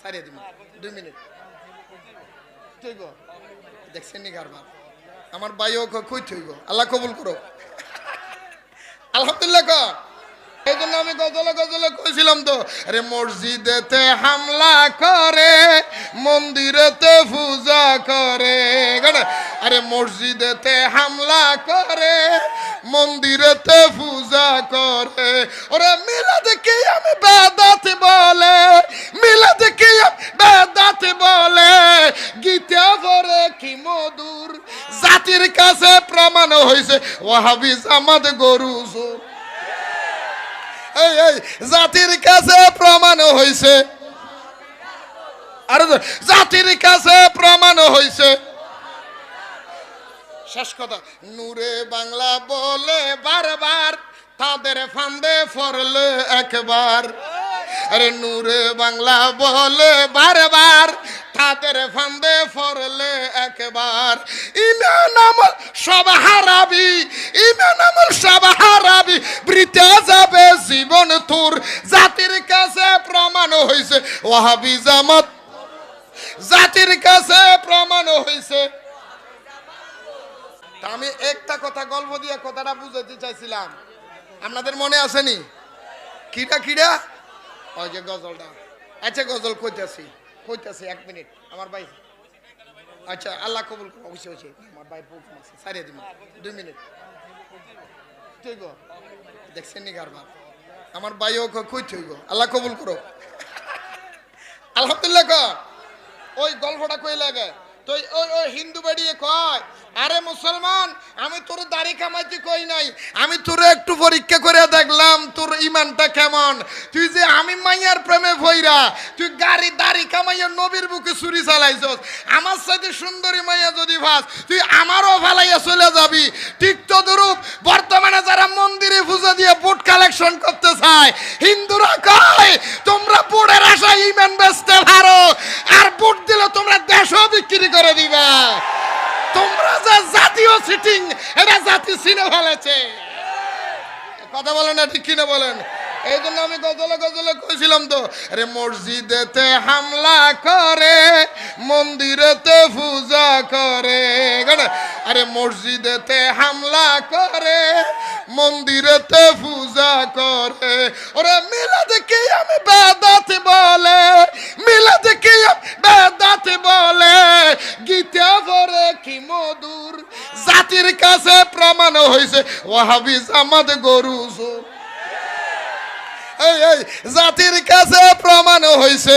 সারিয়ে দিব 2 মিনিট থইব দেখছেন নি কারবার আমার ভাইও কই থইব আল্লাহ কবুল করো আলহামদুলিল্লাহ ক এই জন্য আমি গজলে কইছিলাম তো আরে মসজিদেতে হামলা করে মন্দিরেতে পূজা করে আরে মসজিদেতে হামলা করে মন্দিরেতে পূজা করে ওরে মিলাদ কি আমি বেদাত বলে মিলাদ কি বেদাত বলে গীতা পড়ে কি মধুর জাতির কাছে প্রমাণ হইছে ওয়াহাবি জামাত গরু এই জাতির কাছে প্রমাণ হইছে আর জাতির কাছে প্রমাণ হইছে শেষ কথা নূরে বাংলা বলে বারবার তাদের ফান্দে পড়লে একবার আরে নূরে বাংলা বলে বারবার তাদের ফান্দে পড়লে একবার ইমান আমল সব হারাবি ইমান আমল সব হারাবি বৃথা যাবে জীবন তোর জাতির কাছে প্রমাণ হইছে ওয়াহাবি জামাত জাতির কাছে প্রমাণ হইছে আমি একটা কথা গল্প দিয়ে কথাটা বুঝাতে চাইছিলাম আপনাদের মনে আসেনি কিডা ওই যে গজলটা আচ্ছা গজল কইতাছি 1 মিনিট আমার ভাই আচ্ছা আল্লাহ কবুল করো অবশ্যই আমার ভাই প্রোগ্রাম আছে সারিয়ে দিব 2 মিনিট থইব দেখছেন নি কারবার আমার ভাইও কই থইব আল্লাহ কবুল করো আলহামদুলিল্লাহ ক ওই গল্পটা কই লাগে তো ওই হিন্দু বাড়িয়ে কয় আরে মুসলমান আমি তোর দাড়ি কামাইতে কই নাই আমি তোর একটু পরীক্ষা করে দেখলাম তোর ইমানটা কেমন তুই যে আমি মাইয়ার প্রেমে ভইরা তুই দাড়ি কামাইয়া নবীর বুকে ছুরি চালাইছস আমার সাথে সুন্দরী মাইয়া যদি ভাস তুই আমারও ফালাইয়া চলে যাবি ঠিক তদ্রূপ বর্তমানে যারা মন্দিরে পূজা দিয়ে বুট কালেকশন করতে চায় হিন্দুরা কয় তোমরা বুটের আশায় ইমান বেচতে পারো আর বুট দিলে তোমরা দেশও বিক্রি করে দিবা তোমরা যে জাতীয় সিটিং এটা জাতি চিনে ফেলেছে কথা বলেন না ঠিক কিনা বলেন এই জন্য আমি গজলে কইছিলাম তো আরে মসজিদেতে হামলা করে মন্দিরেতে পূজা করে আরে মসজিদেতে হামলা করে মন্দিরেতে পূজা করে ওরে মিলাদ কি আমি বেদাত বলে মিলাদ কি বেদাত বলে গীতা পড়ে কি মধুর জাতির কাছে প্রমাণ হইছে ওয়াহাবি জামাত গরু এই জাতির কাছে প্রমাণ হইছে।